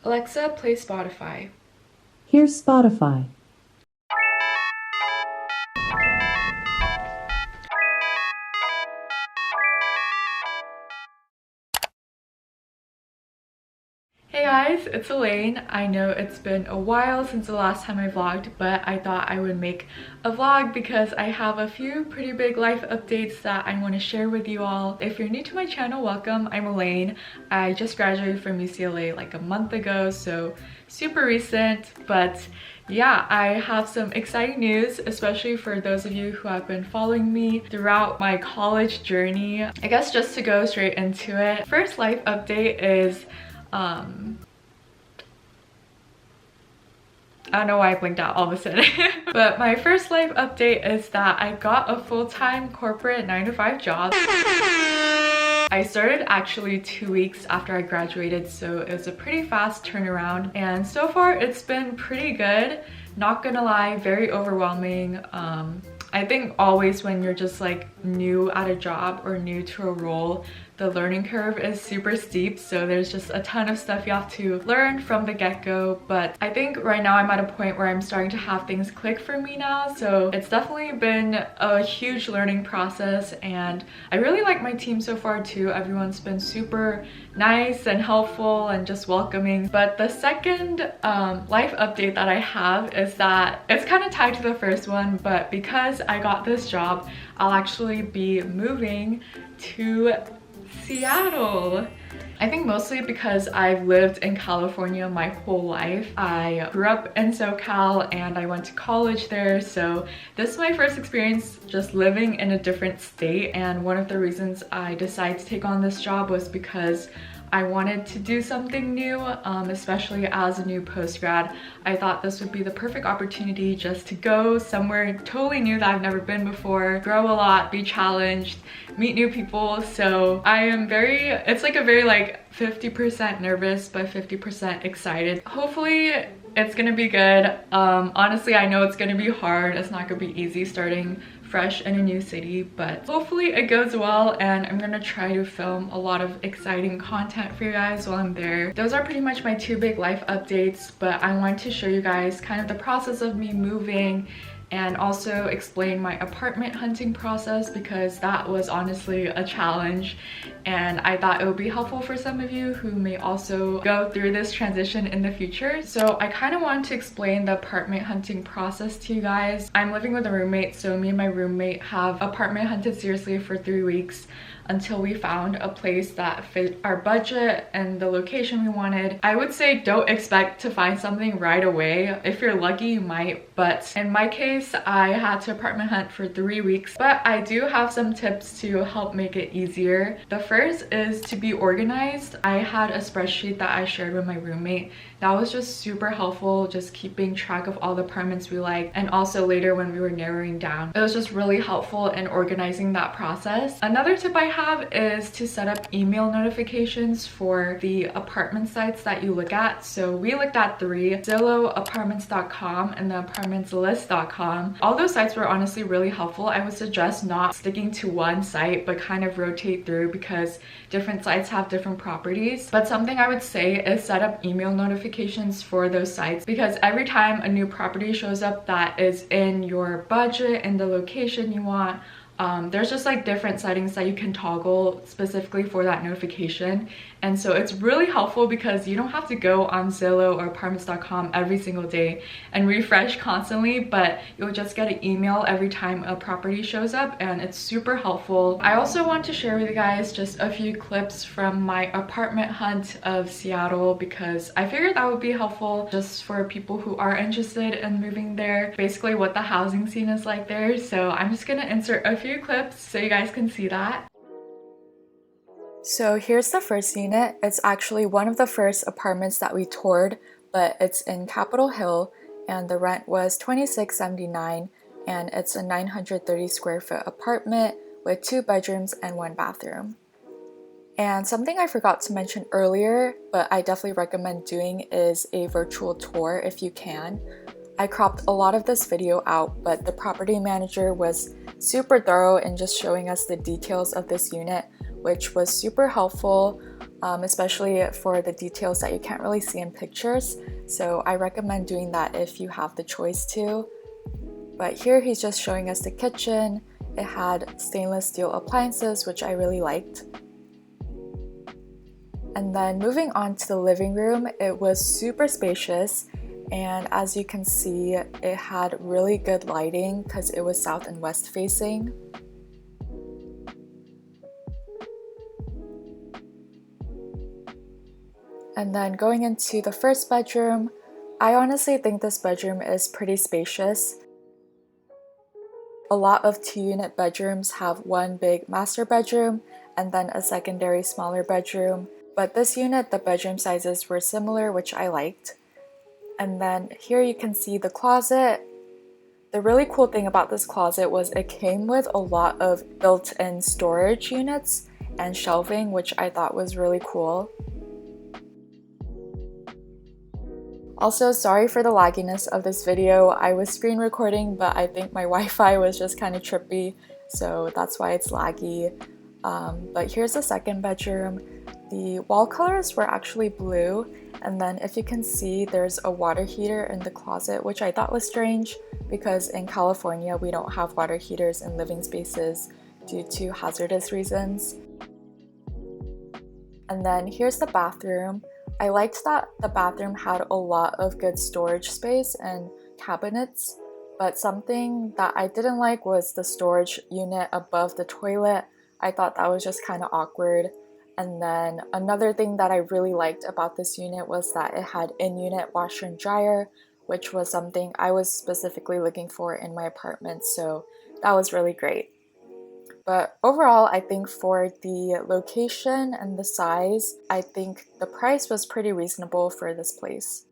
Alexa, play Spotify. Here's Spotify. Hey guys, it's Elaine. I know it's been a while since the last time I vlogged, but I thought I would make a vlog because I have a few pretty big life updates that I want to share with you all. If you're new to my channel, welcome. I'm Elaine. I just graduated from UCLA like a month ago, so super recent, but yeah, I have some exciting news, especially for those of you who have been following me throughout my college journey. I guess just to go straight into it, first life update is I don't know why I blinked out all of a sudden. But my first life update is that I got a full-time corporate 9-to-5 job. I started actually 2 weeks after I graduated, so it was a pretty fast turnaround. And so far it's been pretty good. Not gonna lie, very overwhelming. I think always when you're just like new at a job or new to a role, the learning curve is super steep, so there's just a ton of stuff you have to learn from the get-go. But I think right now I'm at a point where I'm starting to have things click for me now, so it's definitely been a huge learning process, and I really like my team so far too. Everyone's been super nice and helpful and just welcoming. But the second life update that I have is that it's kind of tied to the first one, but because I got this job, I'll actually be moving to Seattle. I think mostly because I've lived in California my whole life. I grew up in SoCal and I went to college there, so this is my first experience just living in a different state. And one of the reasons I decided to take on this job was because I wanted to do something new, especially as a new post-grad. I thought this would be the perfect opportunity just to go somewhere totally new that I've never been before, grow a lot, be challenged, meet new people. So I am it's like a very like 50% nervous but 50% excited. Hopefully it's gonna be good. Honestly, I know it's gonna be hard. It's not gonna be easy starting fresh in a new city, but hopefully it goes well, and I'm gonna try to film a lot of exciting content for you guys while I'm there. Those are pretty much my two big life updates, but I wanted to show you guys kind of the process of me moving and also explain my apartment hunting process, because that was honestly a challenge, and I thought it would be helpful for some of you who may also go through this transition in the future. So I kind of wanted to explain the apartment hunting process to you guys. I'm living with a roommate, so me and my roommate have apartment hunted seriously for 3 weeks until we found a place that fit our budget and the location we wanted. I would say don't expect to find something right away. If you're lucky, you might, but in my case, I had to apartment hunt for 3 weeks. But I do have some tips to help make it easier. The first is to be organized. I had a spreadsheet that I shared with my roommate. That was just super helpful, just keeping track of all the apartments we liked, and also later when we were narrowing down. It was just really helpful in organizing that process. Another tip I have is to set up email notifications for the apartment sites that you look at. So we looked at 3: Zillow, apartments.com, and the apartmentslist.com. All those sites were honestly really helpful. I would suggest not sticking to one site, but kind of rotate through, because different sites have different properties. But something I would say is set up email notifications for those sites, because every time a new property shows up that is in your budget and the location you want, there's just like different settings that you can toggle specifically for that notification. And so it's really helpful because you don't have to go on Zillow or apartments.com every single day and refresh constantly, but you'll just get an email every time a property shows up, and it's super helpful. I also want to share with you guys just a few clips from my apartment hunt of Seattle, because I figured that would be helpful just for people who are interested in moving there, basically what the housing scene is like there. So I'm just gonna insert a few clips so you guys can see that. So here's the first unit. It's actually one of the first apartments that we toured, but it's in Capitol Hill, and the rent was $26.79, and it's a 930 square foot apartment with 2 bedrooms and 1 bathroom. And something I forgot to mention earlier, but I definitely recommend doing, is a virtual tour if you can. I cropped a lot of this video out, but the property manager was super thorough in just showing us the details of this unit, which was super helpful, especially for the details that you can't really see in pictures. So I recommend doing that if you have the choice to. But here he's just showing us the kitchen. It had stainless steel appliances, which I really liked. And then moving on to the living room, it was super spacious. And as you can see, it had really good lighting because it was south and west facing. And then going into the first bedroom, I honestly think this bedroom is pretty spacious. A lot of 2-unit bedrooms have one big master bedroom and then a secondary smaller bedroom. But this unit, the bedroom sizes were similar, which I liked. And then here you can see the closet. The really cool thing about this closet was it came with a lot of built-in storage units and shelving, which I thought was really cool. Also, sorry for the lagginess of this video. I was screen recording, but I think my Wi-Fi was just kind of trippy, so that's why it's laggy. But here's the second bedroom. The wall colors were actually blue, and then if you can see, there's a water heater in the closet, which I thought was strange because in California we don't have water heaters in living spaces due to hazardous reasons. And then here's the bathroom. I liked that the bathroom had a lot of good storage space and cabinets, but something that I didn't like was the storage unit above the toilet. I thought that was just kind of awkward. And then another thing that I really liked about this unit was that it had in-unit washer and dryer, which was something I was specifically looking for in my apartment, so that was really great. But overall, I think for the location and the size, I think the price was pretty reasonable for this place.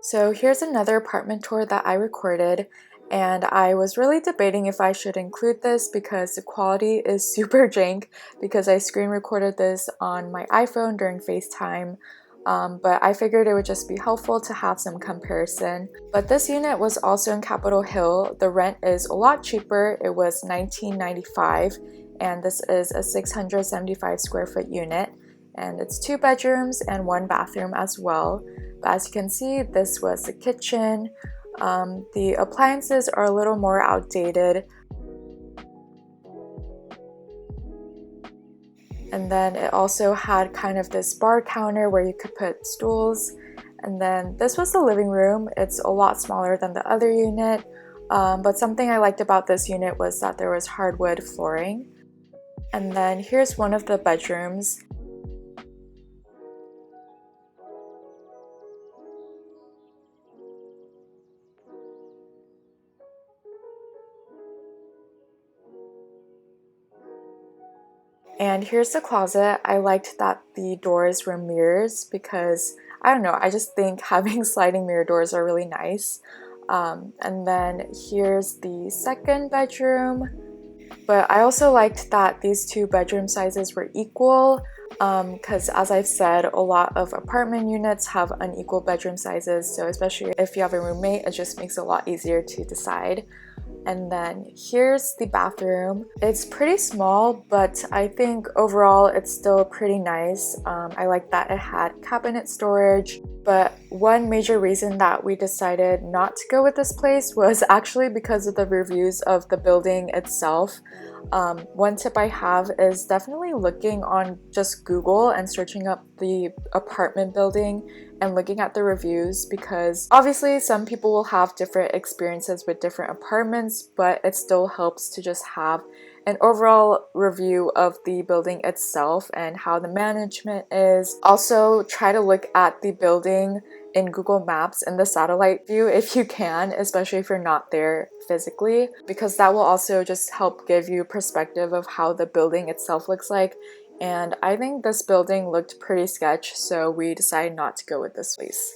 So here's another apartment tour that I recorded, and I was really debating if I should include this because the quality is super jank because I screen recorded this on my iPhone during FaceTime. But I figured it would just be helpful to have some comparison. But this unit was also in Capitol Hill. The rent is a lot cheaper. It was $19.95, and this is a 675 square foot unit, and it's 2 bedrooms and 1 bathroom as well. But as you can see, this was the kitchen. The appliances are a little more outdated. And then it also had kind of this bar counter where you could put stools. And then this was the living room. It's a lot smaller than the other unit. But something I liked about this unit was that there was hardwood flooring. And then here's one of the bedrooms. And here's the closet. I liked that the doors were mirrors because, I don't know, I just think having sliding mirror doors are really nice. And then here's the second bedroom. But I also liked that these 2 bedroom sizes were equal because, as I've said, a lot of apartment units have unequal bedroom sizes. So especially if you have a roommate, it just makes it a lot easier to decide. And then here's the bathroom. It's pretty small, but I think overall it's still pretty nice. I like that it had cabinet storage. But one major reason that we decided not to go with this place was actually because of the reviews of the building itself. One tip I have is definitely looking on just Google and searching up the apartment building and looking at the reviews, because obviously some people will have different experiences with different apartments, but it still helps to just have an overall review of the building itself and how the management is. Also, try to look at the building in Google Maps in the satellite view if you can, especially if you're not there physically, because that will also just help give you perspective of how the building itself looks like. And I think this building looked pretty sketch, so we decided not to go with this place.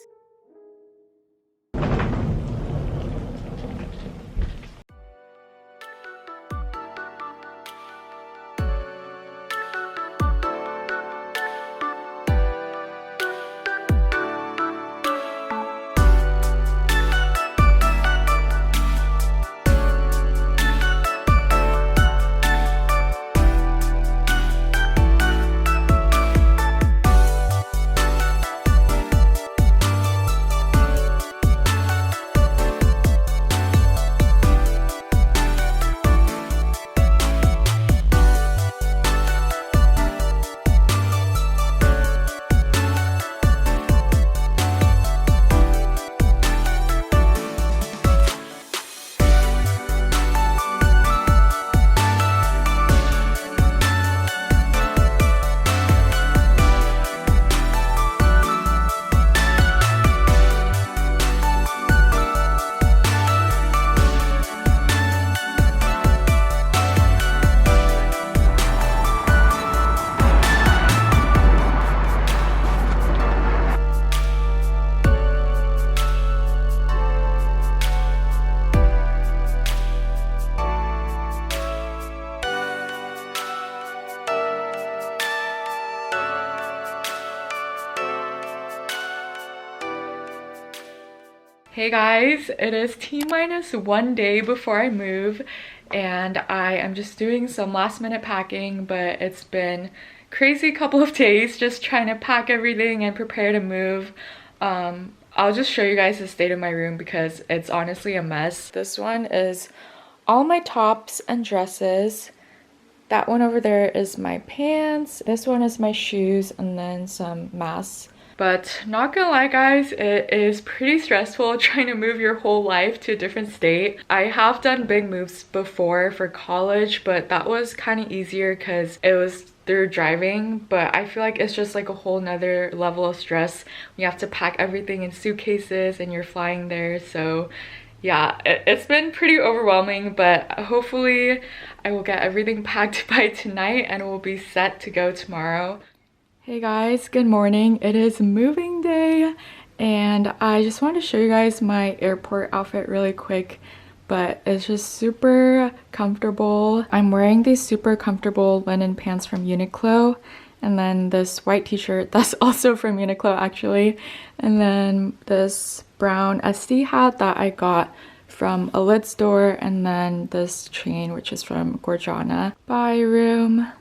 Hey guys, it is T-minus 1 day before I move and I am just doing some last minute packing, but it's been crazy couple of days just trying to pack everything and prepare to move. I'll just show you guys the state of my room because it's honestly a mess. This one is all my tops and dresses. That one over there is my pants. This one is my shoes and then some masks. But not gonna lie guys, it is pretty stressful trying to move your whole life to a different state. I have done big moves before for college, but that was kind of easier because it was through driving, but I feel like it's just like a whole nother level of stress. You have to pack everything in suitcases and you're flying there, so yeah, it's been pretty overwhelming, but hopefully I will get everything packed by tonight and we'll be set to go tomorrow. Hey guys, good morning. It is moving day and I just wanted to show you guys my airport outfit really quick, but it's just super comfortable. I'm wearing these super comfortable linen pants from Uniqlo and then this white t-shirt that's also from Uniqlo actually, and then this brown SD hat that I got from a lid store, and then this chain which is from Gorjana. Bye room.